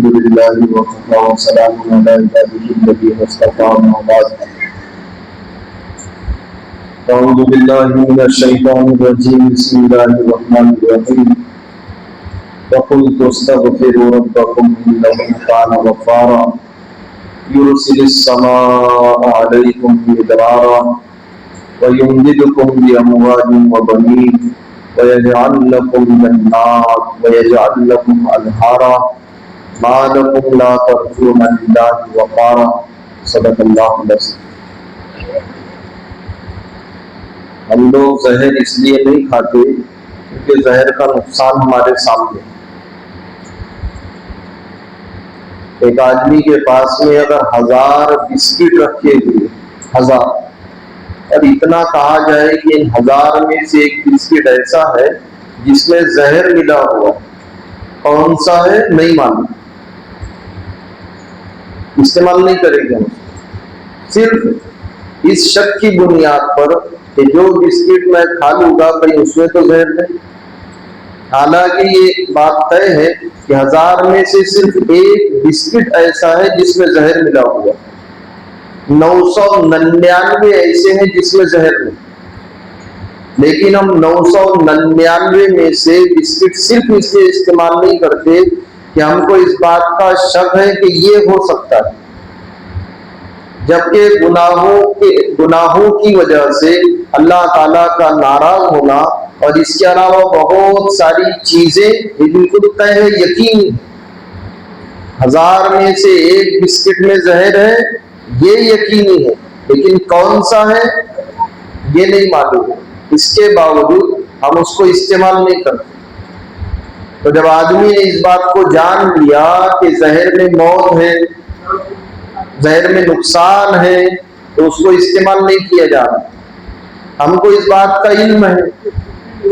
الحمد لله وكفى وسلام على عباده الذين اصطفى أما بعد أعوذ بالله من الشيطان الرجيم بسم الله الرحمن الرحيم وقلت استغفروا ربكم إنه كان غفارا يرسل السماء عليكم مدرارا ويمددكم بأموال وبنين ويجعل لكم جنات ويجعل لكم أنهارا ما لكم لا ترجون لله وقارا صدق اللہ العظیم۔ ہم لوگ زہر اس لیے نہیں کھاتے کیونکہ زہر کا نقصان ہمارے سامنے ہے۔ ایک آدمی کے پاس میں اگر 1000 بسکٹ رکھے ہوئے 1000 اور اتنا کہا جائے کہ ان 1000 میں سے ایک بسکٹ ایسا ہے جس میں زہر ملا ہوا، کون سا ہے نہیں معلوم، استعمال نہیں کرے گا، صرف اس شک کی بنیاد پر کہ جو بسکٹ میں کھا لوں گا کہیں اس میں تو زہر نہیں۔ حالانکہ یہ بات طے ہے کہ 1000 میں سے صرف ایک بسکٹ ایسا ہے جس میں زہر ملا ہوا، 999 ایسے ہیں جس میں زہر نہیں، لیکن ہم 999 میں سے بسکٹ صرف اس لیے استعمال نہیں کرتے کہ ہم کو اس بات کا شک ہے کہ یہ ہو سکتا ہے، جبکہ گناہوں کی وجہ سے اللہ تعالیٰ کا ناراض ہونا اور اس کے علاوہ بہت ساری چیزیں یہ بالکل طے ہے، یقینی 1000 میں سے ایک بسکٹ میں زہر ہے یہ یقینی ہے، لیکن کون سا ہے یہ نہیں معلوم ہے، اس کے باوجود ہم اس کو استعمال نہیں کرتے۔ تو جب آدمی نے اس بات کو جان لیا کہ زہر میں موت ہے، زہر میں نقصان ہے، تو اس کو استعمال نہیں کیا جا رہا۔ ہم کو اس بات کا علم ہے،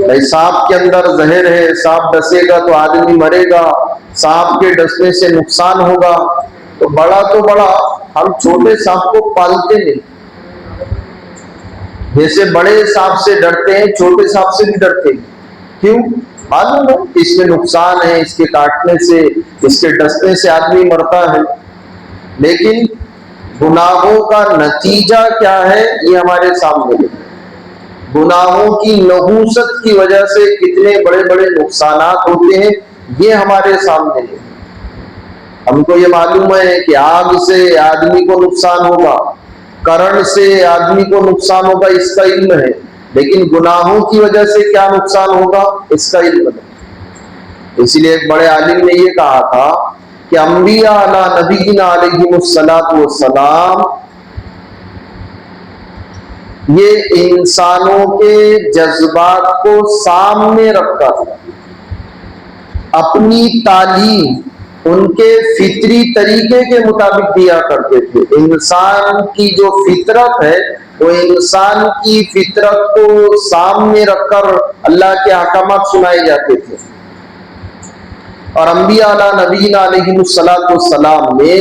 بھائی سانپ کے اندر زہر ہے، سانپ ڈسے گا تو آدمی مرے گا، سانپ کے ڈسنے سے نقصان ہوگا، تو بڑا ہم چھوٹے سانپ کو پالتے نہیں، جیسے بڑے سانپ سے ڈرتے ہیں چھوٹے سانپ سے بھی ڈرتے ہیں۔ کیوں؟ معلوم ہے اس میں نقصان ہے، اس کے کاٹنے سے، اس کے ڈسنے سے آدمی مرتا ہے، لیکن گناہوں کا نتیجہ کیا ہے یہ ہمارے سامنے ہے۔ گناہوں کی نحوست کی وجہ سے کتنے بڑے بڑے نقصانات ہوتے ہیں یہ ہمارے سامنے ہے۔ ہم کو یہ معلوم ہے کہ آگ سے آدمی کو نقصان ہوگا، کرنٹ سے آدمی کو نقصان ہوگا، اس کا علم ہے، لیکن گناہوں کی وجہ سے کیا نقصان ہوگا اس کا علم ہے۔ اسی لیے ایک بڑے عالم نے یہ کہا تھا کہ انبیاء علی نبینا علیہم الصلاۃ والسلام یہ انسانوں کے جذبات کو سامنے رکھ کر اپنی تعلیم ان کے فطری طریقے کے مطابق دیا کرتے تھے۔ انسان کی جو فطرت ہے وہ انسان کی فطرت کو سامنے رکھ کر اللہ کے احکامات سنائے جاتے تھے، اور انبیاء علی نبینا علیہم الصلاۃ والسلام نے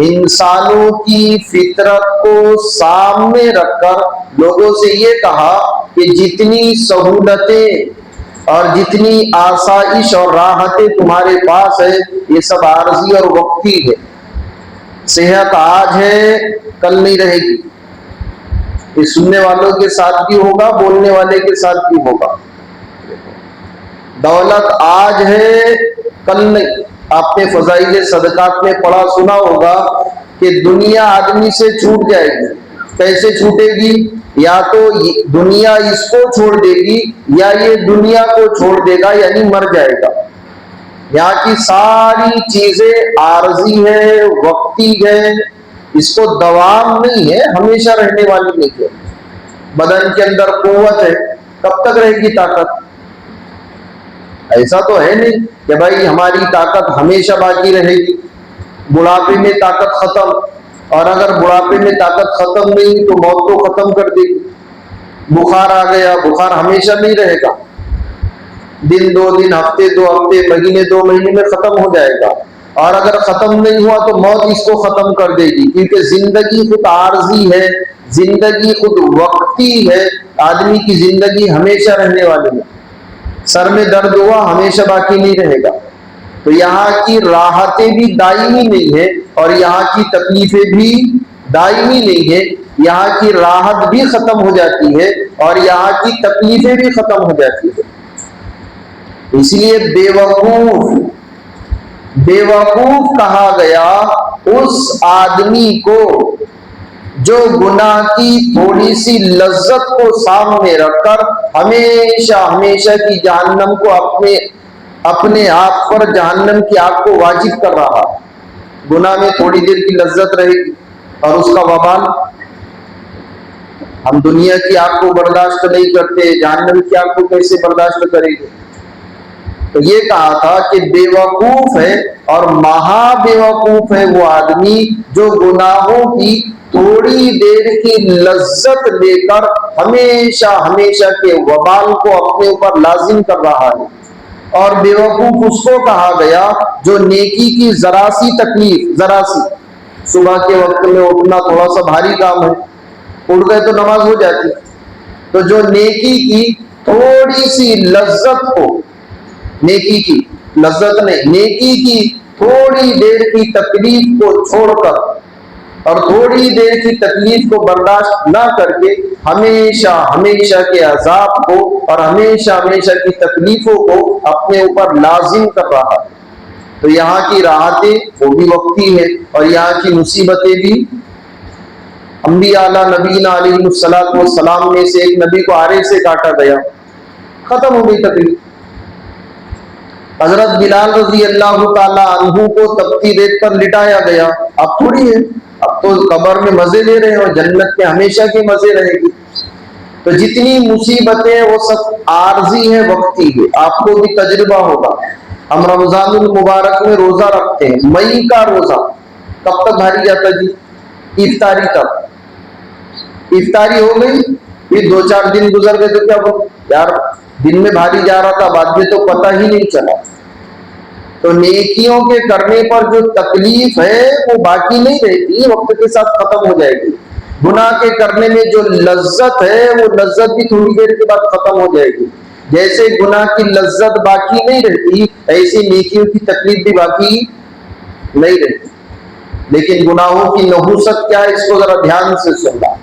انسانوں کی فطرت کو سامنے رکھ کر لوگوں سے یہ کہا کہ جتنی سہولتیں اور جتنی آسائش اور راحتیں تمہارے پاس ہے یہ سب عارضی اور وقتی ہے، صحت آج ہے کل نہیں رہے گی، یہ سننے والوں کے ساتھ بھی ہوگا بولنے والے کے ساتھ بھی ہوگا، دولت آج ہے کل نہیں۔ آپ نے فضائل صدقات میں پڑھا سنا ہوگا کہ دنیا آدمی سے چھوٹ جائے گی، کیسے چھوٹے گی؟ یا تو دنیا اس کو چھوڑ دے گی یا یہ دنیا کو چھوڑ دے گا، یعنی مر جائے گا۔ یہاں کی ساری چیزیں عارضی ہے، وقتی ہے، اس کو دوام نہیں ہے، ہمیشہ رہنے والی نہیں ہے۔ بدن کے اندر قوت ہے، کب تک رہے گی طاقت؟ ایسا تو ہے نہیں کہ بھائی ہماری طاقت ہمیشہ باقی رہے گی، بڑھاپے میں طاقت ختم، اور اگر بڑھاپے میں طاقت ختم نہیں تو موت کو ختم کر دے گی۔ بخار آ گیا، بخار ہمیشہ نہیں رہے گا، دن 2 دن، ہفتے 2 ہفتے، مہینے 2 مہینے میں ختم ہو جائے گا، اور اگر ختم نہیں ہوا تو موت اس کو ختم کر دے گی، کیونکہ زندگی خود عارضی ہے، زندگی خود وقتی ہے، آدمی کی زندگی ہمیشہ رہنے والی ہے۔ سر میں درد ہوا ہمیشہ باقی نہیں رہے گا، تو یہاں کی راحتیں بھی دائمی نہیں ہے اور یہاں کی تکلیفیں بھی دائمی نہیں ہے، یہاں کی راحت بھی ختم ہو جاتی ہے اور یہاں کی تکلیفیں بھی ختم ہو جاتی ہے۔ اس لیے بیوقوف کہا گیا اس آدمی کو جو گناہ کی تھوڑی سی لذت کو سامنے رکھ کر ہمیشہ ہمیشہ کی جہنم کو اپنے آپ پر جہنم کی آگ کو واجب کر رہا ہے۔ گناہ میں تھوڑی دیر کی لذت رہے گی اور اس کا وبال، ہم دنیا کی آگ کو برداشت نہیں کرتے، جہنم کی آگ کو کیسے برداشت کریں گے؟ تو یہ کہا تھا کہ بے وقوف ہے اور مہا بے وقوف ہے وہ آدمی جو گناہوں کی تھوڑی دیر کی لذت لے کر ہمیشہ ہمیشہ کے وبال کو اپنے اوپر لازم کر رہا ہے۔ اور بے وقوف اس کو کہا گیا جو نیکی کی ذرا سی تکلیف، ذرا سی، صبح کے وقت میں اٹھنا تھوڑا سا بھاری کام ہے، اٹھ گئے تو نماز ہو جاتی، تو جو نیکی کی تھوڑی سی لذت کو، نیکی کی لذت نہیں، نیکی کی تھوڑی دیر کی تکلیف کو چھوڑ کر اور تھوڑی دیر کی تکلیف کو برداشت نہ کر کے ہمیشہ ہمیشہ کے عذاب کو اور ہمیشہ ہمیشہ کی تکلیفوں کو اپنے اوپر لازم کر رہا ہے۔ تو یہاں کی راحتیں وہ بھی وقتی ہے اور یہاں کی مصیبتیں بھی۔ انبیاء علیہ نبینا علیہ السلام میں سے ایک نبی کو آرے سے کاٹا گیا، ختم ہو گئی تکلیف۔ حضرت بلال رضی اللہ تعالی عنہ کو تپتی ریت پر لٹایا گیا، اب تھوڑی ہے، اب تو قبر میں مزے لے رہے ہیں اور جنت میں ہمیشہ کے مزے رہے گی۔ تو جتنی مصیبتیں وہ سب عارضی ہیں، وقتی ہے۔ آپ کو بھی تجربہ ہوگا، ہم رمضان المبارک میں روزہ رکھتے ہیں، مئی کا روزہ کب تک بھاری جاتا جی؟ افطاری تک۔ افطاری ہو گئی، پھر 2-4 دن گزر گئے تو کیا ہو یار، دن میں بھاری جا رہا تھا، بعد میں تو پتہ ہی نہیں چلا۔ تو نیکیوں کے کرنے پر جو تکلیف ہے وہ باقی نہیں رہتی، وقت کے ساتھ ختم ہو جائے گی۔ گناہ کے کرنے میں جو لذت ہے وہ لذت بھی تھوڑی دیر کے بعد ختم ہو جائے گی۔ جیسے گناہ کی لذت باقی نہیں رہتی، ایسی نیکیوں کی تکلیف بھی باقی نہیں رہتی۔ لیکن گناہوں کی نحوست کیا ہے، اس کو ذرا دھیان سے سننا۔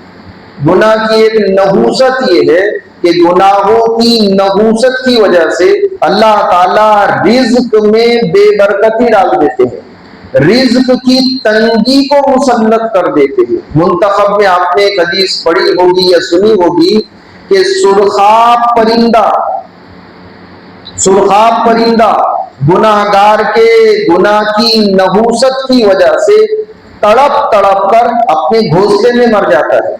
گناہ کی ایک نحوست یہ ہے کہ گناہوں کی نحوست کی وجہ سے اللہ تعالیٰ رزق میں بے برکتی ڈال دیتے ہیں، رزق کی تنگی کو مسلط کر دیتے ہیں۔ منتخب میں آپ نے ایک حدیث پڑھی ہوگی یا سنی ہوگی کہ سرخاب پرندہ گناہگار کے گناہ کی نحوست کی وجہ سے تڑپ تڑپ کر اپنے گھونسلے میں مر جاتا ہے۔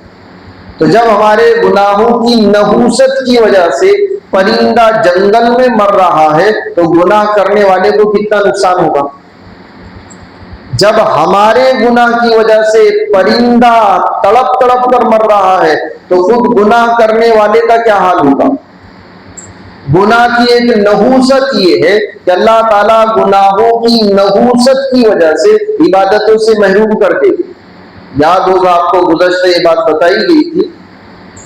تو جب ہمارے گناہوں کی نحوست کی وجہ سے پرندہ جنگل میں مر رہا ہے تو گناہ کرنے والے کو کتنا نقصان ہوگا؟ جب ہمارے گناہ کی وجہ سے پرندہ تڑپ تڑپ کر مر رہا ہے تو خود گناہ کرنے والے کا کیا حال ہوگا؟ گناہ کی ایک نحوست یہ ہے کہ اللہ تعالیٰ گناہوں کی نحوست کی وجہ سے عبادتوں سے محروم کر دے۔ یاد ہوگا آپ کو گزشتہ یہ بات بتائی گئی تھی،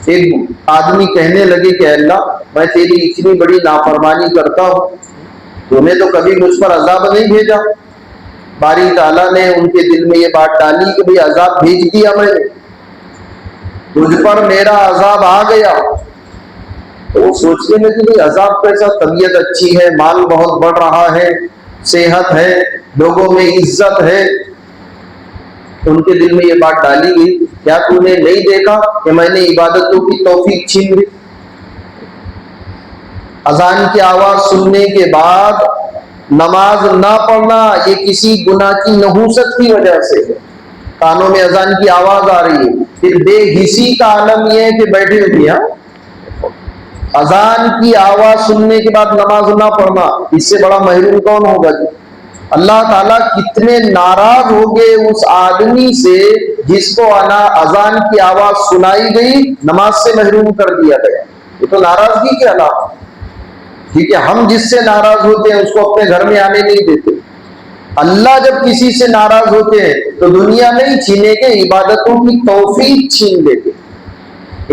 ایک آدمی کہنے لگے کہ اللہ میں تیری اتنی بڑی نافرمانی کرتا ہوں، تو نے تو کبھی مجھ پر عذاب نہیں بھیجا۔ باری تعالیٰ نے ان کے دل میں یہ بات ڈالی کہ بھئی عذاب بھیج دیا میں نے، تجھ پر میرا عذاب آ گیا۔ تو وہ سوچنے لگے کہ عذاب کیسا، طبیعت اچھی ہے، مال بہت بڑھ رہا ہے، صحت ہے، لوگوں میں عزت ہے۔ ان کے دل میں یہ بات ڈالی گئی، کیا تو نے نہیں دیکھا کہ میں نے عبادتوں کی توفیق چھین لی؟ اذان کی آواز سننے کے بعد نماز نہ پڑھنا یہ کسی گناہ کی نحوست کی وجہ سے ہے۔ کانوں میں اذان کی آواز آ رہی ہے، پھر بے حسی کا عالم یہ ہے کہ بیٹھے ہوئے ہیں۔ اذان کی آواز سننے کے بعد نماز نہ پڑھنا، اس سے بڑا محروم کون ہوگا جی؟ اللہ تعالیٰ کتنے ناراض ہو گئے اس آدمی سے جس کو اذان کی آواز سنائی گئی، نماز سے محروم کر دیا گیا۔ یہ تو ناراضگی کی علامت، ٹھیک ہے؟ ہم جس سے ناراض ہوتے ہیں اس کو اپنے گھر میں آنے نہیں دیتے۔ اللہ جب کسی سے ناراض ہوتے ہیں تو دنیا نہیں چھینے گے، عبادتوں کی توفیق چھین لے گے۔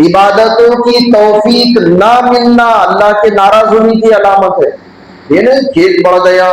عبادتوں کی توفیق نہ ملنا اللہ کے ناراض ہونے کی علامت ہے۔ یہ نہیں کھیت بڑھ گیا،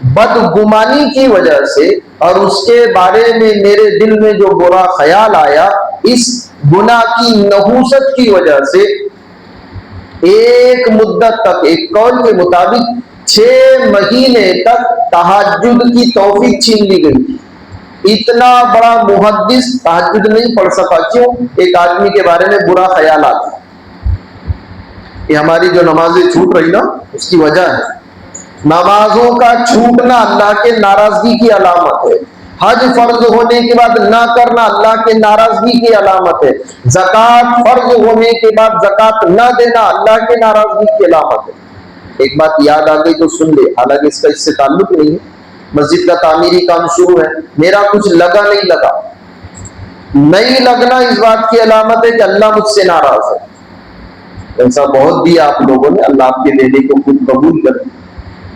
بدگمانی کی وجہ سے اور اس کے بارے میں میرے دل میں جو برا خیال آیا، اس گناہ کی نحوست کی وجہ سے ایک مدت تک، ایک قول کے مطابق 6 مہینے تک تہجد کی توفیق چھین لی گئی تھی۔ اتنا بڑا محدث تہجد نہیں پڑھ سکا۔ کیوں؟ ایک آدمی کے بارے میں برا خیال آتا۔ یہ ہماری جو نمازیں چھوٹ رہی نا، اس کی وجہ ہے۔ نمازوں کا چھوٹنا اللہ کے ناراضگی کی علامت ہے۔ حج فرض ہونے کے بعد نہ کرنا اللہ کے ناراضگی کی علامت ہے۔ زکوٰۃ فرض ہونے کے بعد زکوٰۃ نہ دینا اللہ کے ناراضگی کی علامت ہے۔ ایک بات یاد آ گئی تو سن لے، حالانکہ اس کا اس سے تعلق نہیں ہے۔ مسجد کا تعمیری کام شروع ہے، میرا کچھ لگا نہیں لگا، نہیں لگنا اس بات کی علامت ہے کہ اللہ مجھ سے ناراض ہے۔ ایسا بہت دیا آپ لوگوں نے، اللہ آپ کے دینے کو خود قبول کرے۔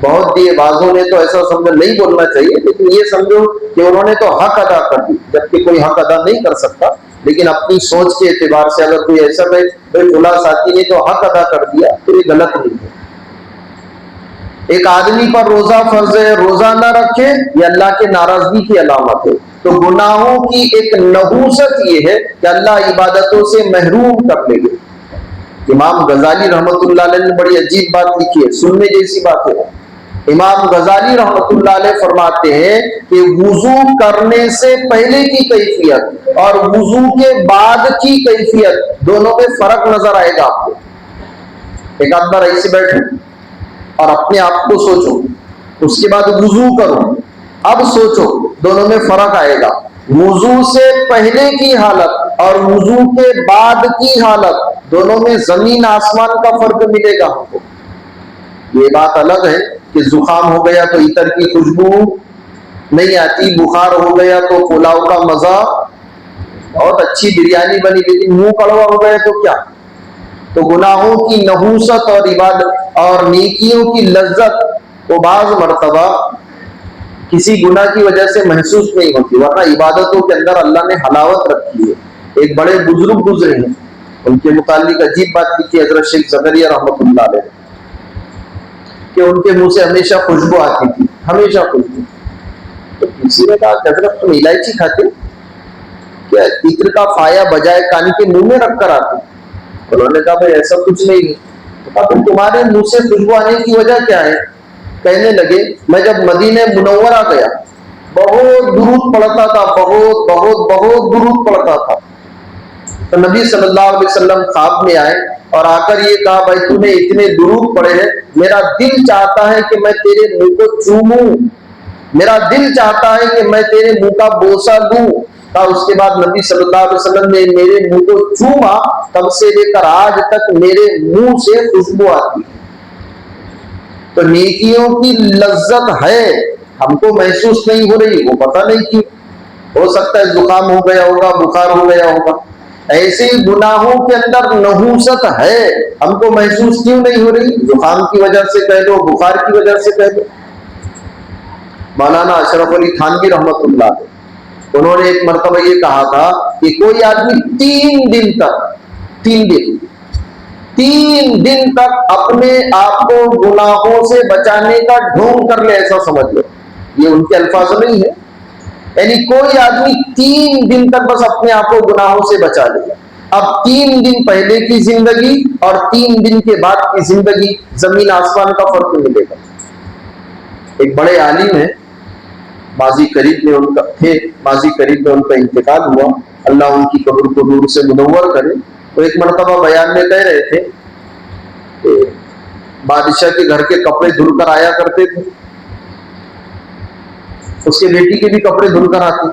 بہت دیے، بعضوں نے تو ایسا سمجھو نہیں بولنا چاہیے، لیکن یہ سمجھو کہ انہوں نے تو حق ادا کر دی، جبکہ کوئی حق ادا نہیں کر سکتا، لیکن اپنی سوچ کے اعتبار سے اگر کوئی ایسا کہ فلاں ساتھی نے تو حق ادا کر دیا تو یہ غلط نہیں ہے۔ ایک آدمی پر روزہ فرض ہے، روزہ نہ رکھے یہ اللہ کے ناراضگی کی علامت ہے۔ تو گناہوں کی ایک نحوست یہ ہے کہ اللہ عبادتوں سے محروم کر لے گے۔ امام غزالی رحمۃ اللہ علیہ نے بڑی عجیب بات لکھی ہے، سننے جیسی بات ہے۔ امام غزالی رحمۃ اللہ علیہ فرماتے ہیں کہ وضو کرنے سے پہلے کی کیفیت اور وضو کے بعد کی کیفیت دونوں میں فرق نظر آئے گا آپ کو۔ ایک آدھ بار ایسے بیٹھو اور اپنے آپ کو سوچو، اس کے بعد وضو کرو، اب سوچو دونوں میں فرق آئے گا۔ وضو سے پہلے کی حالت اور وضو کے بعد کی حالت دونوں میں زمین آسمان کا فرق ملے گا ہم کو۔ یہ بات الگ ہے کہ زکام ہو گیا تو عطر کی خوشبو نہیں آتی، بخار ہو گیا تو پلاؤ کا مزہ، بہت اچھی بریانی بنی لیکن منہ کڑوا ہو گیا تو کیا؟ تو گناہوں کی نحوست اور عبادت اور نیکیوں کی لذت وہ بعض مرتبہ کسی گناہ کی وجہ سے محسوس نہیں ہوتی، ورنہ عبادتوں کے اندر اللہ نے حلاوت رکھی ہے۔ ایک بڑے بزرگ گزرے ہیں، ان کے متعلق عجیب بات لکھی حضرت شیخ زکریا رحمۃ اللہ علیہ کہ ان کے منہ سے ہمیشہ خوشبو آتی تھی، ہمیشہ خوشبو۔ تو کسی نے کہا کہ حضرت تم الائچی کھاتے کیا؟ عطر کا فایا بجائے کان کے منہ میں رکھ کر آتے؟ انہوں نے کہا بھائی ایسا کچھ نہیں ہے۔ کہا پھر تمہارے منہ سے خوشبو آنے کی وجہ کیا ہے؟ کہنے لگے میں جب مدینہ منورہ گیا بہت درود پڑھتا تھا، بہت بہت بہت درود پڑھتا تھا۔ تو نبی صلی اللہ علیہ وسلم خواب میں آئے اور آ کر یہ کہا بھائی تو نے اتنے درود پڑھے ہیں، میرا دل چاہتا ہے کہ میں تیرے منہ کو چوموں، میرا دل چاہتا ہے کہ میں تیرے منہ کا بوسہ لوں۔ اس کے بعد نبی صلی اللہ علیہ وسلم نے میرے منہ کو چوما، تب سے لے کر آج تک میرے منہ سے خوشبو آتی ہے۔ تو نیکیوں کی لذت ہے، ہم کو محسوس نہیں ہو رہی، وہ پتہ نہیں کیوں، ہو سکتا ہے زکام ہو گیا ہوگا، بخار ہو گیا ہوگا۔ ایسے گناہوں کے اندر نحوست ہے، ہم کو محسوس کیوں نہیں ہو رہی؟ زکام کی وجہ سے کہہ دو، بخار کی وجہ سے کہہ دو۔ مولانا اشرف علی تھانوی رحمۃ اللہ علیہ انہوں نے ایک مرتبہ یہ کہا تھا کہ کوئی آدمی 3 دن تک اپنے آپ کو گناہوں سے بچانے کا ڈھونگ کر لے، ایسا سمجھ لو، یہ ان کے الفاظ نہیں ہے، یعنی کوئی آدمی 3 دن تک بس اپنے آپ کو گناہوں سے بچا لے۔ اب 3 دن پہلے کی زندگی اور 3 دن کے بعد کی زندگی، زمین آسمان کا فرق ملے گا۔ ایک بڑے عالم ہیں، ماضی قریب میں ان کا انتقال ہوا، اللہ ان کی قبر کو نور سے منور کرے۔ تو ایک مرتبہ بیان میں کہہ رہے تھے کہ بادشاہ کے گھر کے کپڑے دھل کر آیا کرتے تھے، اس کے بیٹی کے بھی کپڑے دھل کر آتے،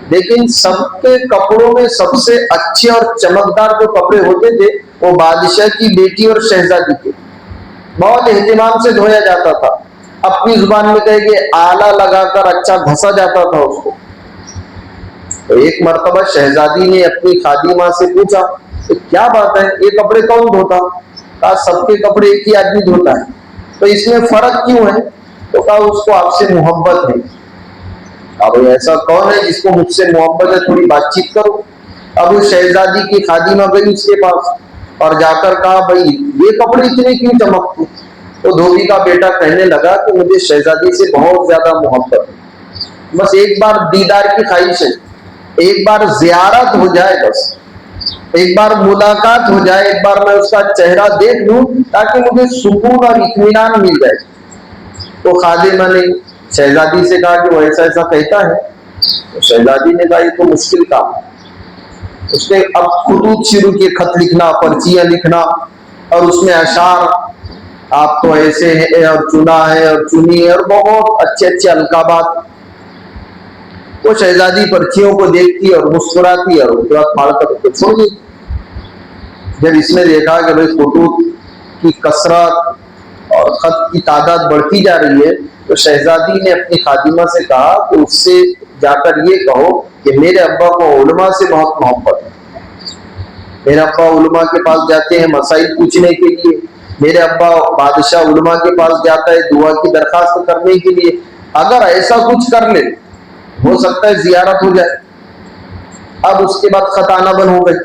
لیکن سب کے کپڑوں میں سب سے اچھے اور چمکدار جو کپڑے ہوتے تھے وہ بادشاہ کی بیٹی اور شہزادی کے، بہت اہتمام سے دھویا جاتا تھا، اپنی زبان میں کہے کہ آلہ لگا کر اچھا گھسا جاتا تھا اس کو۔ تو ایک مرتبہ شہزادی نے اپنی خادمہ سے پوچھا کہ کیا بات ہے، یہ کپڑے کون دھوتا؟ کہا سب کے کپڑے ایک ہی آدمی دھوتا ہے، تو اس میں فرق کیوں ہے؟ تو کہا اس کو آپ سے محبت ہے۔ اب ایسا کون ہے جس کو مجھ سے محبت ہے، تھوڑی بات چیت کرو۔ اب اس شہزادی کی خادمہ گئی اس کے پاس اور جا کر کہا بھائی یہ کپڑے اتنے کیوں چمکتے؟ تو دھوبی کا بیٹا کہنے لگا کہ مجھے شہزادی سے بہت زیادہ محبت ہے، بس ایک بار دیدار کی خواہش ہے، ایک بار زیارت ہو جائے، بس ایک بار ملاقات ہو جائے، ایک بار میں اس کا چہرہ دیکھ لوں تاکہ مجھے سکون اور اطمینان مل جائے۔ تو خادمہ نے شہزادی سے کہا کہ وہ ایسا ایسا کہتا ہے۔ تو شہزادی نے کہا یہ تو مشکل کام ہے۔ اس نے اب خطوط شروع کیے، خط لکھنا، پرچیاں لکھنا، اور اس میں اشعار، آپ تو ایسے ہیں اور چنا ہے اور چنی ہے، اور بہت اچھے اچھے القابات۔ وہ شہزادی پرچیوں کو دیکھتی اور مسکراتی اور اس کے بعد پھاڑ کر اس کو چھوڑ دی۔ جب اس نے دیکھا کہ بھائی خطوط کی کثرت اور خط کی تعداد بڑھتی جا رہی ہے، تو شہزادی نے اپنی خادمہ سے کہا کہ اس سے جا کر یہ کہو کہ میرے ابا کو علماء سے بہت محبت ہے، میرے ابا علماء کے پاس جاتے ہیں مسائل پوچھنے کے لیے، میرے ابا بادشاہ علماء کے پاس جاتا ہے دعا کی درخواست کرنے کے لیے، اگر ایسا کچھ کر لے ہو سکتا ہے زیارت ہو جائے۔ اب اس کے بعد خط آنا بند ہو گئے،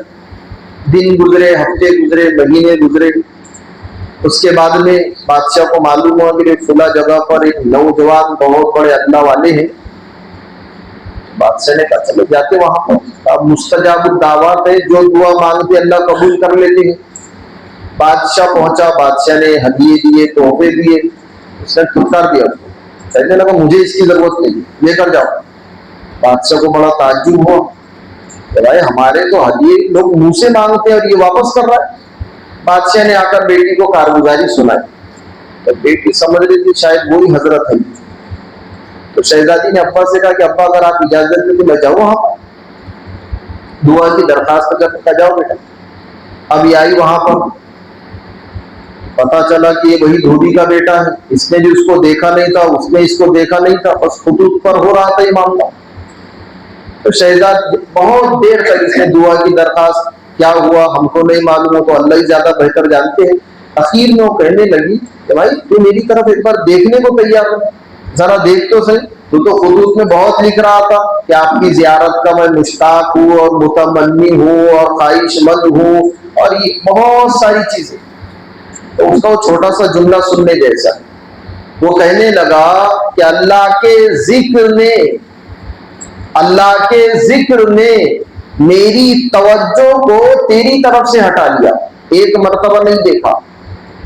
دن گزرے، ہفتے گزرے، مہینے گزرے۔ اس کے بعد میں بادشاہ کو معلوم ہوا کہ فلاں جگہ پر ایک نوجوان بہت بڑے اللہ والے ہیں۔ بادشاہ نے کہا چلو جاتے وہاں پر، اب مستجاب الدعوات ہے، جو دعا مانگتے اللہ قبول کر لیتے ہیں۔ بادشاہ پہنچا، بادشاہ نے ہدیے دیے، تحفے دیے، اس نے ٹھکر دیا، کہنے لگا مجھے اس کی ضرورت نہیں، لے کر جاؤ۔ بادشاہ کو بڑا تعجب ہوا کہ بھائی ہمارے تو ہدیے لوگ منہ سے مانگتے ہیں اور یہ واپس کر رہا ہے۔ بادشاہ نے آ کر بیٹی کو کارگزاری سنائی، تو بیٹی سمجھ رہی تھی شاید وہی حضرت ہے۔ تو شہزادی نے ابا سے کہا کہ ابا اگر آپ اجازت دیں تو میں جاؤں وہاں پر دعا کی درخواست کر کے جاؤ بیٹا۔ اب یہ آئی وہاں پر، پتا چلا کہ یہ وہی دھوبی کا بیٹا ہے، اس نے بھی اس کو دیکھا نہیں تھا، اس نے اس کو دیکھا نہیں تھا، بس خطوط پر ہو رہا تھا یہ معاملہ۔ تو شہزاد بہت دیر تک اس نے دعا کی درخواست، کیا ہوا ہم کو نہیں معلوم، ہو تو اللہ ہی زیادہ بہتر جانتے ہیں۔ اخیر میں وہ کہنے لگی کہ بھائی تو میری طرف ایک بار دیکھنے کو تیار ہو، ذرا دیکھ تو صحیح۔ تو خطوط میں بہت لکھ رہا تھا کہ آپ کی زیارت کا میں مشتاق ہوں اور متمنی ہوں اور خواہش مند ہوں، اور یہ بہت ساری چیزیں۔ تو اس کا وہ چھوٹا سا جملہ سننے جیسا، وہ کہنے لگا کہ اللہ کے ذکر نے میری توجہ کو تیری طرف سے ہٹا لیا، ایک مرتبہ نہیں دیکھا۔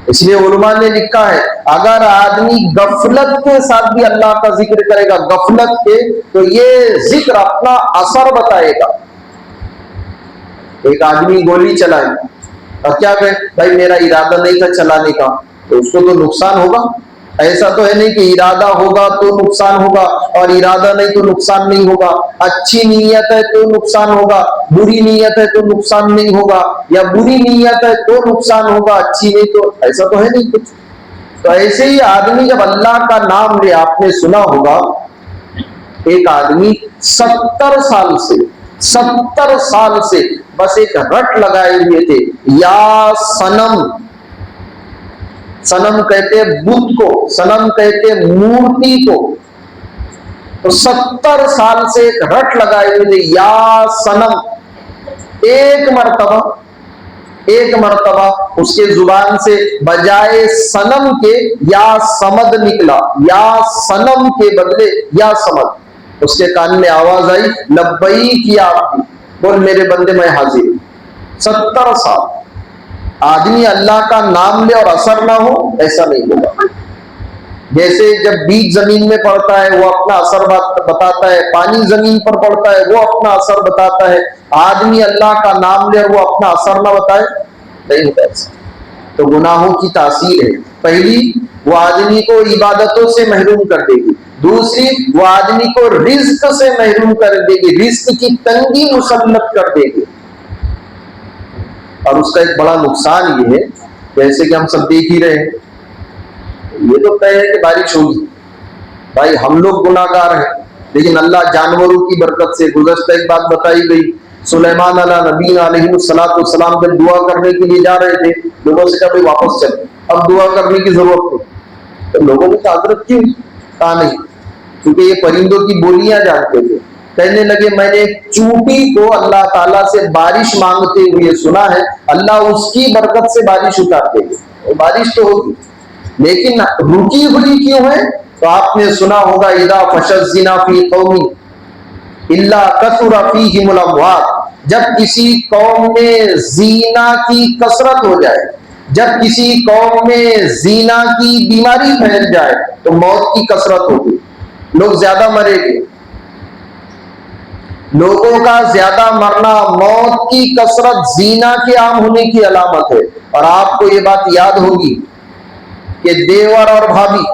اس لیے علماء نے لکھا ہے اگر آدمی غفلت کے ساتھ بھی اللہ کا ذکر کرے گا، غفلت کے، تو یہ ذکر اپنا اثر بتائے گا۔ ایک آدمی گولی چلائے اور کیا کہے بھائی میرا ارادہ نہیں تھا چلانے کا، تو اس کو تو نقصان ہوگا۔ ایسا تو ہے نہیں کہ ارادہ ہوگا تو نقصان ہوگا اور ارادہ نہیں تو نقصان نہیں ہوگا، اچھی نیت ہے تو نقصان ہوگا، بری نیت ہے تو نقصان نہیں ہوگا، یا بری نیت ہے تو نقصان ہوگا، اچھی نہیں تو، ایسا تو ہے نہیں کچھ۔ تو ایسے ہی آدمی جب اللہ کا نام لے، آپ نے سنا ہوگا ایک آدمی 70 سال سے بس ایک رٹ لگائے ہوئے تھے، یا صنم، صنم کہتے بت کو، صنم کہتے مورتی کو، تو 70 سال سے ایک رٹ لگائے ہوئے تھے، یا صنم۔ ایک مرتبہ اس کے زبان سے بجائے صنم کے یا سمد نکلا، یا صنم کے بدلے یا سمد۔ اس کے کان میں آواز آئی لبیک یا عبدی، بول میرے بندے میں حاضر ہوں۔ 70 سال آدمی اللہ کا نام لے اور اثر نہ ہو، ایسا نہیں ہوگا۔ جیسے جب بیج زمین میں پڑتا ہے وہ اپنا اثر بتاتا ہے، پانی زمین پر پڑتا ہے وہ اپنا اثر بتاتا ہے، آدمی اللہ کا نام لے اور وہ اپنا اثر نہ بتائے، نہیں ہوتا ایسا۔ تو گناہوں کی تاثیر ہے، پہلی وہ آدمی کو عبادتوں سے محروم کر دے گی، دوسری وہ آدمی کو رزق سے محروم کر دے گی، رزق کی تنگی مسلط کر دے گی۔ اور اس کا ایک بڑا نقصان یہ ہے، جیسے کہ ہم سب دیکھ ہی رہے ہیں، یہ تو طے ہے کہ بارش ہوگی، بھائی ہم لوگ گناہ گار ہیں، لیکن اللہ جانوروں کی برکت سے، گزشتہ ایک بات بتائی گئی، سلیمان علیہ نبی علیہ السلام جب دعا کرنے کے لیے جا رہے تھے، لوگوں سے کہا بھائی واپس چلے، اب دعا کرنے کی ضرورت نہیں۔ تو لوگوں نے کہا حضرت کیوں؟ کہا نہیں، کیونکہ یہ پرندوں کی بولیاں جانتے تھے۔ کہنے لگے میں نے ایک چونٹی کو اللہ تعالیٰ سے بارش مانگتے ہوئے سنا ہے، اللہ اس کی برکت سے بارش اتارتے ہیں، بارش تو ہوگی۔ لیکن رکی ہوئی کیوں ہے؟ تو آپ نے سنا ہوگا اذا فشى الزنا فی قوم الا کثر فیہم الاموات، جب کسی قوم میں زنا کی کثرت ہو جائے، جب کسی قوم میں زنا کی بیماری پھیل جائے تو موت کی کثرت ہوگی، لوگ زیادہ مریں گے، لوگوں کا زیادہ مرنا موت کی کثرت زنا کے عام ہونے کی علامت ہے۔ اور آپ کو یہ بات یاد ہوگی کہ دیور اور بھابھی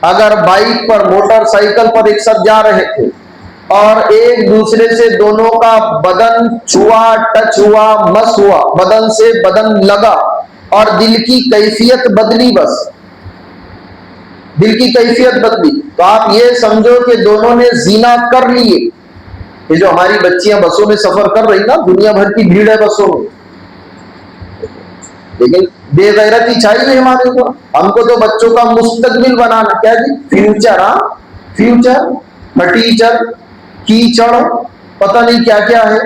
اگر بائک پر موٹر سائیکل پر ایک ساتھ جا رہے تھے اور ایک دوسرے سے دونوں کا بدن چھوا، ٹچ ہوا، مس ہوا، بدن سے بدن لگا اور دل کی کیفیت بدلی، بس دل کی کیفیت بدلی، تو آپ یہ سمجھو کہ دونوں نے زنا کر لیے۔ یہ جو ہماری بچیاں بسوں میں سفر کر رہی نا، دنیا بھر کی بھیڑ ہے بسوں میں، لیکن بے غیرتی چاہیے ہمارے کو، ہم کو تو بچوں کا مستقبل بنانا، کیا جی فیوچر، ہاں فیوچر، ٹیچر، کیچڑ، پتہ نہیں کیا کیا ہے،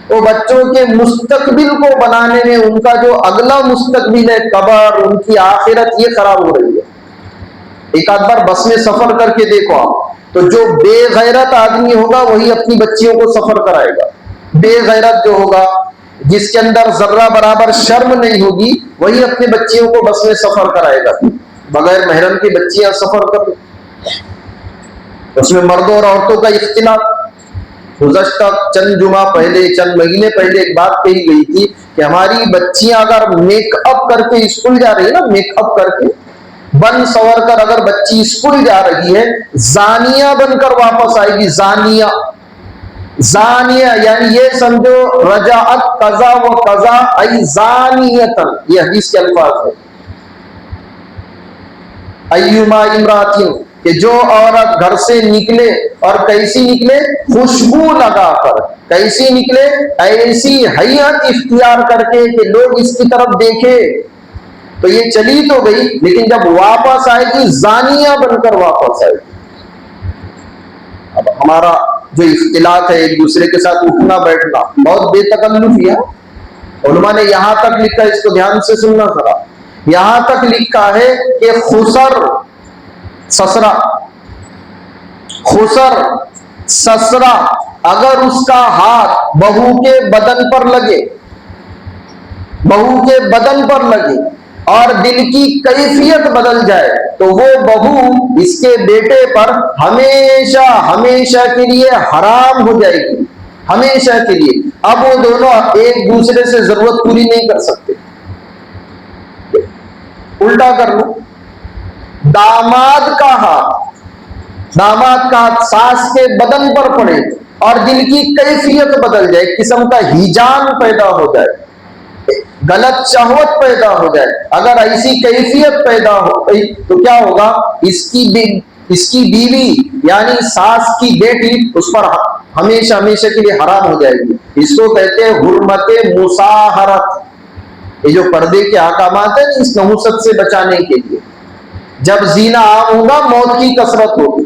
وہ بچوں کے مستقبل کو بنانے میں ان کا جو اگلا مستقبل ہے، قبر، ان کی آخرت، یہ خراب ہو رہی ہے۔ ایک آدھ بار بس میں سفر کر کے دیکھو آپ، تو جو بے غیرت آدمی ہوگا وہی اپنی بچیوں کو سفر کرائے گا۔ بے غیرت جو ہوگا، جس کے اندر ذرہ برابر شرم نہیں ہوگی، وہی اپنے بچیوں کو بس میں سفر کرائے گا۔ بغیر محرم کی بچیاں سفر کر، اس میں مردوں اور عورتوں کا اختلاط۔ گزشتہ چند جمعہ پہلے، چند مہینے پہلے ایک بات کہی گئی تھی کہ ہماری بچیاں اگر میک اپ کر کے اسکول جا رہی ہے نا، میک اپ کر کے بن سور کر اگر بچی اسکول جا رہی ہے، زانیہ بن کر واپس آئے گی۔ زانیہ، زانیہ یعنی یہ سمجھو رجعت قضا و قضا ای زانیتن، یہ حدیث کے الفاظ ہے۔ ایما امراتین، کہ جو عورت گھر سے نکلے اور کیسی نکلے؟ خوشبو لگا کر، کیسی نکلے؟ ایسی حیت اختیار کر کے کہ لوگ اس کی طرف دیکھے، تو یہ چلی تو گئی، لیکن جب واپس آئے گی زانیہ بن کر واپس آئے گی۔ اب ہمارا جو اختلاط ہے ایک دوسرے کے ساتھ اٹھنا بیٹھنا بہت بے تکلفی ہے۔ علماء نے یہاں تک لکھا ہے، اس کو دھیان سے سننا ذرا، یہاں تک لکھا ہے کہ خسر، سسرا، خسر سسرا اگر اس کا ہاتھ بہو کے بدن پر لگے، بہو کے بدن پر لگے اور دل کی کیفیت بدل جائے تو وہ بہو اس کے بیٹے پر ہمیشہ ہمیشہ کے لیے حرام ہو جائے گی، ہمیشہ کے لیے۔ اب وہ دونوں ایک دوسرے سے ضرورت پوری نہیں کر سکتے۔ الٹا کر لو، داماد کا ہاتھ ساس کے بدن پر پڑے اور دل کی کیفیت بدل جائے، ایک قسم کا ہیجان پیدا ہو جائے، غلط شہوت پیدا ہو جائے، اگر ایسی کیفیت پیدا ہو گئی تو کیا ہوگا؟ اس کی بیوی یعنی ساس کی بیٹی اس پر ہمیشہ ہمیشہ کے لیے حرام ہو جائے گی۔ اس کو کہتے ہیں حرمت مصاہرت۔ یہ جو پردے کے احکامات ہیں اس نحوست سے بچانے کے لیے، جب زنا عام ہوگا موت کی کثرت ہوگی۔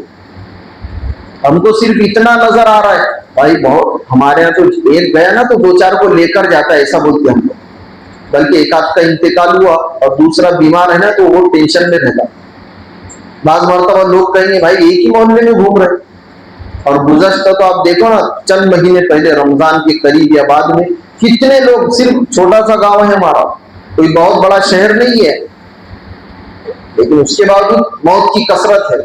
ہم کو صرف اتنا نظر آ رہا ہے بھائی، بہت ہمارے یہاں تو ایک گیا نا تو دو چار کو لے کر جاتا ہے، ایسا بولتے ہم کو، بلکہ ایک آدھ کا انتقال ہوا اور دوسرا بیمار ہے نا تو وہ ٹینشن میں رہتا۔ بعض مرتبہ لوگ کہیں گے بھائی ایک ہی محلے میں گھوم رہے، اور گزشتہ تو آپ دیکھو نا چند مہینے پہلے رمضان کے قریب یا بعد میں کتنے لوگ، صرف چھوٹا سا گاؤں ہے ہمارا، کوئی بہت بڑا شہر نہیں ہے، لیکن اس کے باوجود موت کی کثرت ہے۔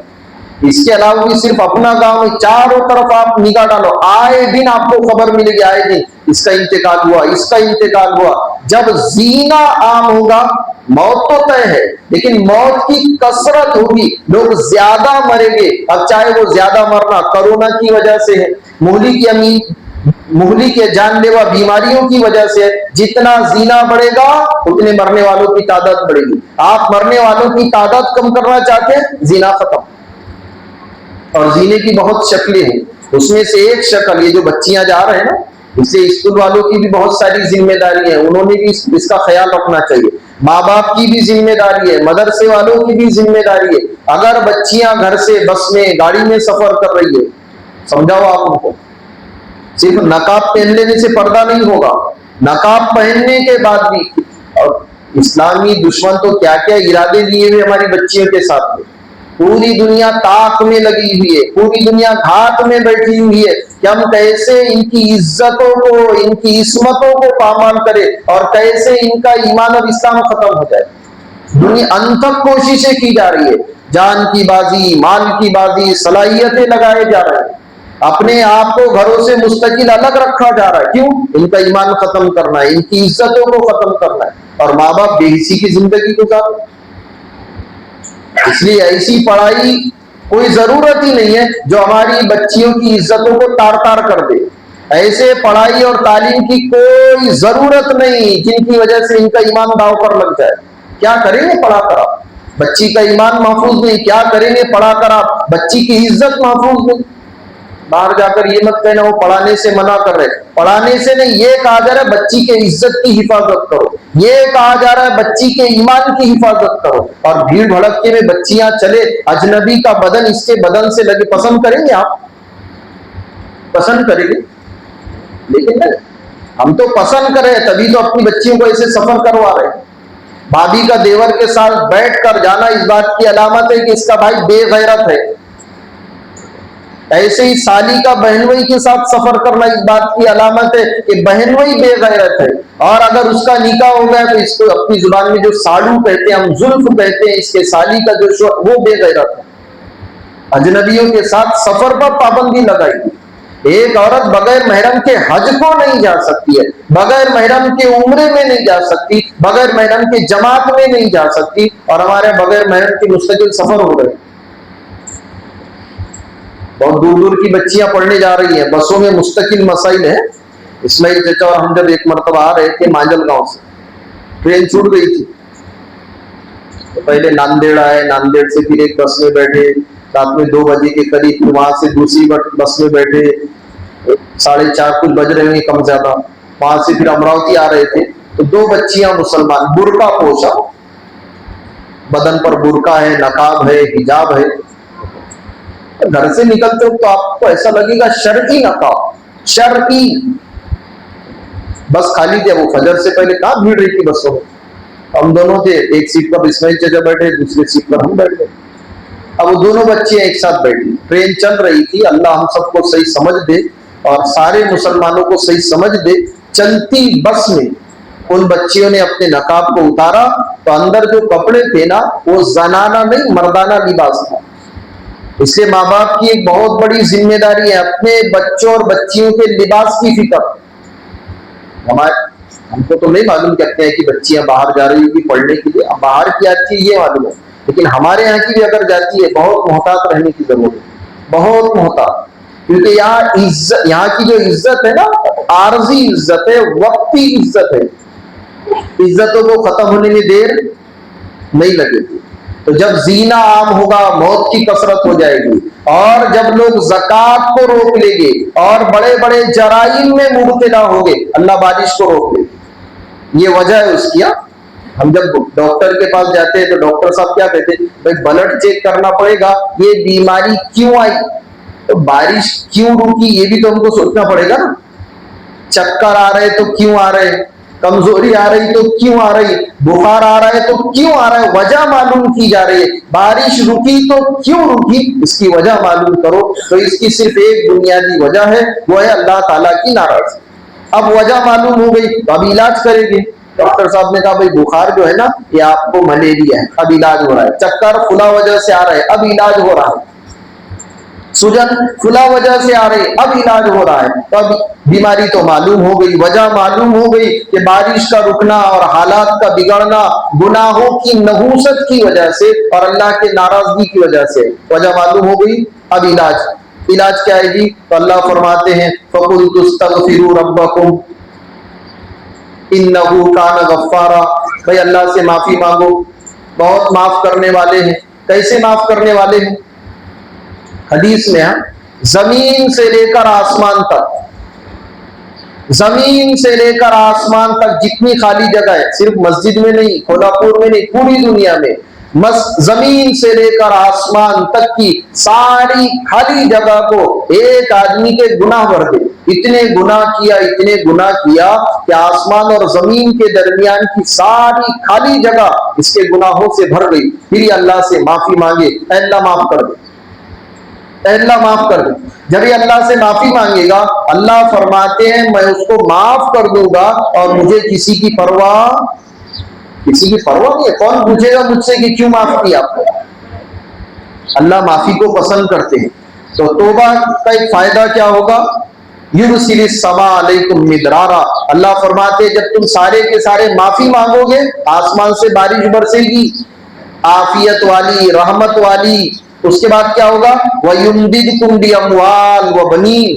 اس کے علاوہ بھی صرف اپنا گاؤں میں چاروں طرف آپ نگاہ ڈالو، آئے دن آپ کو خبر ملے گی، آئے دن اس کا انتقال ہوا، اس کا انتقال ہوا۔ جب زنا عام ہوگا موت تو طے ہے، لیکن موت کی کثرت ہوگی، لوگ زیادہ مریں گے۔ اب چاہے وہ زیادہ مرنا کرونا کی وجہ سے ہے، مہلک یا جان لیوا بیماریوں کی وجہ سے، جتنا زنا بڑھے گا اتنے مرنے والوں کی تعداد بڑھے گی۔ آپ مرنے والوں کی تعداد کم کرنا چاہتے ہیں، زنا ختم۔ اور زینے کی بہت شکلیں ہیں، اس میں سے ایک شکل یہ جو بچیاں جا رہے ہیں نا، اس سے اسکول والوں کی بھی بہت ساری ذمہ داری ہے، انہوں نے بھی اس کا خیال رکھنا چاہیے، ماں باپ کی بھی ذمہ داری ہے، مدرسے والوں کی بھی ذمہ داری ہے۔ اگر بچیاں گھر سے بس میں گاڑی میں سفر کر رہی ہے، سمجھاؤ آپ ان کو، صرف نقاب پہن لینے سے پردہ نہیں ہوگا، نقاب پہننے کے بعد بھی، اور اسلامی دشمن تو کیا کیا ارادے لیے ہوئے ہماری بچیوں کے ساتھ میں. پوری دنیا طاق میں لگی ہوئی ہے, پوری دنیا گھات میں بیٹھی ہوئی ہے کہ ہم کیسے ان کی عزتوں کو, ان کی عصمتوں کو پامال کرے اور کیسے ان کا ایمان اور اسلام ختم ہو جائے. دنیا انتھک کوششیں کی جا رہی ہے, جان کی بازی, مال کی بازی, صلاحیتیں لگائے جا رہے ہیں, اپنے آپ کو گھروں سے مستقل الگ رکھا جا رہا ہے. کیوں؟ ان کا ایمان ختم کرنا ہے, ان کی عزتوں کو ختم کرنا ہے, اور ماں باپ بے حسی کی زندگی گزار. اس لیے ایسی پڑھائی کوئی ضرورت ہی نہیں ہے جو ہماری بچیوں کی عزتوں کو تار تار کر دے. ایسے پڑھائی اور تعلیم کی کوئی ضرورت نہیں جن کی وجہ سے ان کا ایمان داؤ پر لگ جائے. کیا کریں گے پڑھا کر آپ؟ بچی کا ایمان محفوظ نہیں. کیا کریں گے پڑھا کر آپ؟ بچی کی عزت محفوظ نہیں. باہر جا کر یہ مت کہنا وہ پڑھانے سے منع کر رہے. پڑھانے سے نہیں, یہ کہا جا رہا ہے بچی کے عزت کی حفاظت کرو, یہ کہا جا رہا ہے بچی کے ایمان کی حفاظت کرو. اور بھیڑ بھڑکے میں بچیاں چلے, اجنبی کا بدن اس کے بدن سے لگے, پسند کریں گے آپ؟ پسند کریں گے؟ لیکن نہیں, ہم تو پسند کریں تبھی تو اپنی بچیوں کو ایسے سفر کروا رہے ہیں. بھابھی کا دیور کے ساتھ بیٹھ کر جانا اس بات کی علامت ہے کہ اس کا بھائی بے غیرت ہے. ایسے ہی سالی کا بہنوئی کے ساتھ سفر کرنا اس بات کی علامت ہے کہ بہنوئی بے غیرت ہے. اور اگر اس کا نکاح ہو گیا تو اس کو اپنی زبان میں جو ساڑو کہتے ہیں, ہم زلف کہتے ہیں, اس کے سالی کا جو شوہر وہ بے غیرت ہے. اجنبیوں کے ساتھ سفر پر پابندی لگائی. ایک عورت بغیر محرم کے حج کو نہیں جا سکتی ہے, بغیر محرم کے عمرے میں نہیں جا سکتی, بغیر محرم کے جماعت میں نہیں جا سکتی, اور ہمارے بغیر محرم کے مستقل سفر ہو رہے. بہت دور دور کی بچیاں پڑھنے جا رہی ہیں, بسوں میں مستقل مسائل ہیں. اسماعیل چچا اور ہم جب ایک مرتبہ آ رہے تھے مانجل گاؤں سے, ٹرین چھوٹ گئی تھی, تو پہلے ناندیڑ آئے, ناندیڑ سے پھر ایک بس میں بیٹھے, رات میں 2 بجے کے قریب, وہاں سے دوسری بس میں بیٹھے, 4:30 کچھ بج رہے ہیں کم زیادہ. وہاں سے پھر امراوتی آ رہے تھے, تو 2 بچیاں مسلمان, برقع پوشا, بدن پر برقع ہے, نقاب ہے, حجاب ہے. گھر سے نکلتے ہو تو آپ کو ایسا لگے گا شرعی نقاب, شرعی. بس خالی تھی, وہ فجر سے پہلے کہاں بھیڑ رہی تھی بسوں میں. ہم دونوں تھے, ایک سیٹ پر اسماعیل چچا بیٹھے, دوسری سیٹ پر ہم بیٹھ گئے. اب وہ دونوں بچے ایک ساتھ بیٹھی, ٹرین چل رہی تھی. اللہ ہم سب کو صحیح سمجھ دے اور سارے مسلمانوں کو صحیح سمجھ دے. چلتی بس میں ان بچیوں نے اپنے نقاب کو اتارا تو اندر جو کپڑے تھے نا وہ زنانہ نہیں مردانہ لباس تھا. اس لیے ماں باپ کی ایک بہت بڑی ذمہ داری ہے اپنے بچوں اور بچیوں کے لباس کی فکر. ہم کو تو نہیں معلوم کہتے ہیں کہ بچیاں باہر جا رہی ہوگی پڑھنے کے لیے, باہر کی آتی ہے یہ معلوم ہے, لیکن ہمارے یہاں کی بھی اگر جاتی ہے بہت محتاط رہنے کی ضرورت ہے, بہت محتاط. کیونکہ یہاں کی جو عزت ہے نا عارضی عزت ہے, وقتی عزت ہے. عزتوں کو ختم ہونے میں دیر نہیں لگے گی. تو جب زینا عام ہوگا موت کی کثرت ہو جائے گی, اور جب لوگ زکات کو روک لیں گے اور بڑے بڑے جرائم میں مبتلا ہوں گے, اللہ بارش کو روک لے گی. یہ وجہ ہے اس کی. ہم جب ڈاکٹر کے پاس جاتے ہیں تو ڈاکٹر صاحب کیا کہتے ہیں, بھائی بلڈ چیک کرنا پڑے گا, یہ بیماری کیوں آئی, تو بارش کیوں رکی یہ بھی تو ہم کو سوچنا پڑے گا نا. چکر آ رہے تو کیوں آ رہے, کمزوری آ رہی تو کیوں آ رہی, بخار آ رہا ہے تو کیوں آ رہا ہے, وجہ معلوم کی جا رہی ہے. بارش رکی تو کیوں رکی, اس کی وجہ معلوم کرو. تو اس کی صرف ایک بنیادی وجہ ہے, وہ ہے اللہ تعالیٰ کی ناراضگی. اب وجہ معلوم ہو گئی تو اب علاج کرے گی. ڈاکٹر صاحب نے کہا بھائی بخار جو ہے نا یہ آپ کو ملیریا ہے, اب علاج ہو رہا ہے. چکر فلاں وجہ سے آ رہا ہے, اب علاج ہو رہا ہے. سجن فلاں وجہ سے آ رہے, اب علاج ہو رہا ہے. تو اب بیماری تو معلوم ہو گئی, وجہ معلوم ہو گئی کہ بارش کا رکنا اور حالات کا بگڑنا گناہوں کی نحوست کی وجہ سے اور اللہ کے ناراضگی کی وجہ سے, وجہ معلوم ہو گئی. اب علاج کیا ہے جی, تو اللہ فرماتے ہیں فَقُلْتُ اسْتَغْفِرُوا رَبَّكُمْ إِنَّهُ كَانَ غَفَّارًا. بھائی اللہ سے معافی مانگو, بہت معاف کرنے والے ہیں. کیسے معاف کرنے والے ہیں؟ حدیث میں زمین سے لے کر آسمان تک, زمین سے لے کر آسمان تک جتنی خالی جگہ ہے, صرف مسجد میں نہیں, کھولا پور میں نہیں, پوری دنیا میں زمین سے لے کر آسمان تک کی ساری خالی جگہ کو ایک آدمی کے گناہ بھر دے. اتنے گناہ کیا کہ آسمان اور زمین کے درمیان کی ساری خالی جگہ اس کے گناہوں سے بھر گئی. پھر یہ اللہ سے معافی مانگے, اے اللہ معاف کر دے, اے اللہ معاف کر دے. جب یہ اللہ سے معافی مانگے گا, اللہ فرماتے ہیں میں اس کو معاف کر دوں گا اور مجھے کسی کی پرواہ نہیں ہے. کون پوچھے گا مجھ سے کہ کیوں معاف کیا آپ نے؟ اللہ معافی کو پسند کرتے ہیں. تو توبہ کا ایک فائدہ کیا ہوگا؟ یرسل السماء علیکم مدرارا. اللہ فرماتے ہیں جب تم سارے کے سارے معافی مانگو گے, آسمان سے بارش برسے گی عافیت والی, رحمت والی. اس کے بعد کیا ہوگا؟ وَيُمْدِدْكُمْ بِأَمْوَالٍ وَبَنِينَ,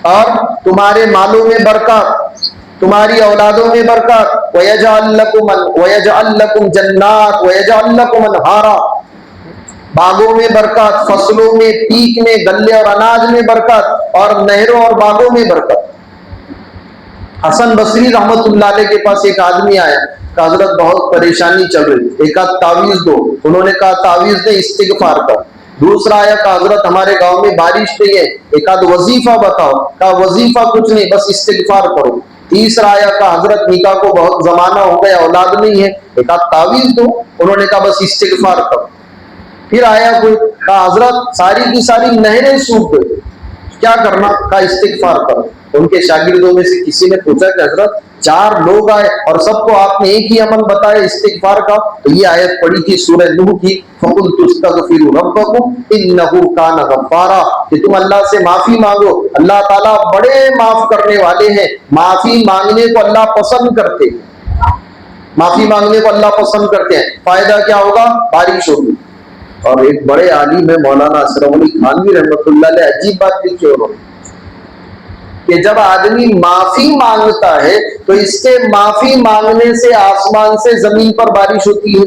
اور تمہارے مالوں میں برکت, تمہاری اولادوں میں برکت. وَيَجْعَلْ لَكُمْ جَنَّاتٍ وَيَجْعَلْ لَكُمْ أَنْهَارًا, باغوں میں برکت, فصلوں میں, پیک میں, گلے اور اناج میں برکت, اور نہروں اور باغوں میں برکت. حسن بصری رحمت اللہ علیہ کے پاس ایک آدمی آیا کہ حضرت بہت پریشانی چل رہی, ایک آدھ تعویذ دو. انہوں نے کہا تعویذ نہیں, استغفار کر. دوسرا آیا کہ حضرت ہمارے گاؤں میں بارش نہیں ہے, ایک آدھ وظیفہ بتاؤ. کہا وظیفہ کچھ نہیں, بس استغفار کرو. تیسرا آیا کہ حضرت نکاح کو بہت زمانہ ہو گیا, اولاد نہیں ہے, ایک آدھ تعویذ دو. انہوں نے کہا بس استغفار کرو. پھر آیا کوئی, کہا حضرت ساری کی ساری نہریں سوکھ گئی, کیا کرنا؟ کہا استغفار کرو. ان کے شاگردوں میں سے کسی نے پوچھا کہ حضرت 4 لوگ آئے اور سب کو آپ نے ایک ہی عمل بتایا استغفار کا. تو یہ آیت پڑھی تھی سورہ نوح کی, فَقُلْتُ اسْتَغْفِرُوا رَبَّكُمْ إِنَّهُ كَانَ غَفَّارًا, کہ تم اللہ سے معافی مانگو, اللہ تعالیٰ بڑے معاف کرنے والے ہیں. معافی مانگنے کو اللہ پسند کرتے ہیں, معافی مانگنے کو اللہ پسند کرتے ہیں. فائدہ کیا ہوگا؟ بارش ہوگی. اور ایک بڑے عالم ہے مولانا اشرف علی تھانوی رحمۃ اللہ علیہ, عجیب بات لکھی انہوں نے کہ جب آدمی معافی مانگتا ہے تو اس کے معافی مانگنے سے آسمان سے زمین پر بارش ہوتی ہے.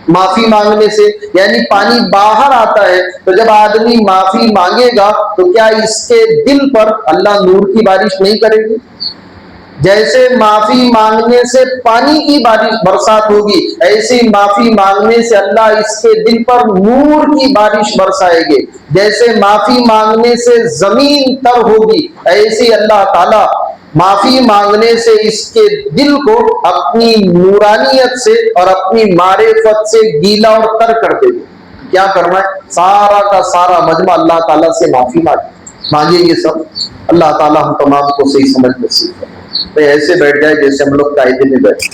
معافی مانگنے سے یعنی پانی باہر آتا ہے. تو جب آدمی معافی مانگے گا تو کیا اس کے دل پر اللہ نور کی بارش نہیں کرے گی؟ جیسے معافی مانگنے سے پانی کی بارش برسات ہوگی, ایسی معافی مانگنے سے اللہ اس کے دل پر نور کی بارش برسائے گے. جیسے معافی مانگنے سے زمین تر ہوگی, ایسی اللہ تعالی معافی مانگنے سے اس کے دل کو اپنی نورانیت سے اور اپنی معرفت سے گیلا اور تر کر دے گے. کیا کرنا ہے؟ سارا کا سارا مجمع اللہ تعالیٰ سے معافی مانگیں گے سب. اللہ تعالیٰ ہم تمام کو صحیح سمجھ نصیب کرے. تو ایسے بیٹھ جائے جیسے ہم لوگ قاعدے میں بیٹھے.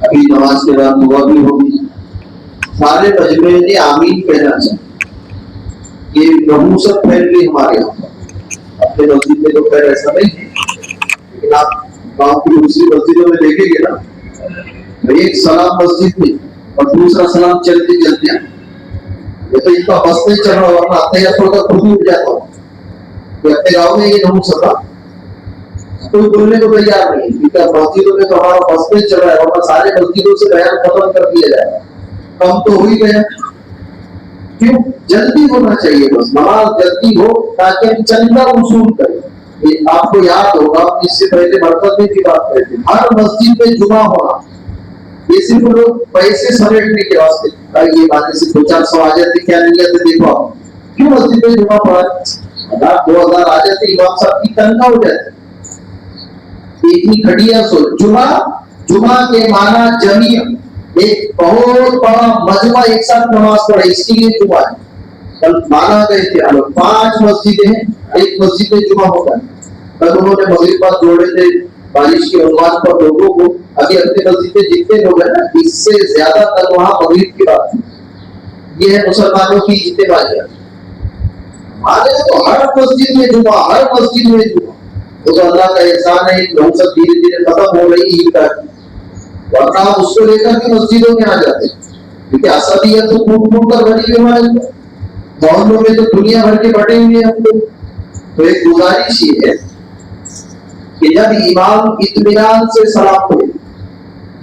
ابھی نماز کے بعد دعا بھی ہوگی. سارے مجمع نے آمین کہنا چاہیے. یہ نحوست پھیل گئی ہمارے یہاں. اپنے مسجد میں تو خیر ایسا نہیں ہے, لیکن آپ گاؤں کی دوسری مسجدوں میں دیکھیں گے نا, ایک سلام مسجد میں اور دوسرا سلام چلتے چلتے ہیں. یہ تو ان کا بس نہیں چل رہا, ورنہ اپنے یا تھوڑا خود ہی اٹھ جاتا ہوں کہ اپنے گاؤں میں یہ نحوست تھا. کوئی بولنے کو تیار نہیں, کیونکہ مسجدوں میں تو ہمارا بس نہیں چل رہا ہے, ورنہ سارے مسجدوں سے بیان ختم کر دیا جائے. کم تو ہو ہی گیا. کیوں؟ جلدی ہونا چاہیے, بس نماز جلدی ہو تاکہ ہم چندہ وصول کریں. آپ کو یاد ہوگا اس سے پہلے مرتبے کی بات کرتے ہیں, ہر مسجد میں جمعہ ہونا. یہ صرف لوگ پیسے سمیٹنے کے واسطے, یہ باتیں صرف 200-400 آ جاتے, کیا نہیں آتے دیکھو آپ. کیوں مسجد میں جمعہ پڑھا؟ 1000-2000 آ جاتے, امام صاحب کی تنخواہ ہو جاتی. اتنی کھڑیاں سو. جمعہ کے معنی جمعیت, ایک بہت بڑا مجمع ایک ساتھ نماز پڑھے, اس کے لیے جمعہ ہے. کل مانا گئے تھے 5 مسجدیں ہیں, ایک مسجد میں جمعہ ہوتا ہے. کل انہوں نے مغرب بعد جوڑے تھے بارش کے عنوان پر لوگوں کو. ابھی اپنے مسجد میں جتنے لوگ ہیں نا, اس سے زیادہ تر وہاں مغرب کی بات ہے. یہ ہے مسلمانوں کی اجتماعیت. آگے تو ہر مسجد میں جمعہ, ہر مسجد میں جمعہ. وہ تو اللہ کا احسان ہے. لوگ سب دھیرے دھیرے ختم ہو رہی عید کا, ورنہ ہم اس کو لے کر کے مسجدوں میں آ جاتے ہیں. کیونکہ عصبیت تو پھوٹ پھوٹ کر بھری ہوئی ہمارے محلوں میں, تو دنیا بھر کے بٹے ہوئے ہیں ہم لوگ. تو ایک گزارش یہ ہے کہ جب امام اطمینان سے سلام پڑھے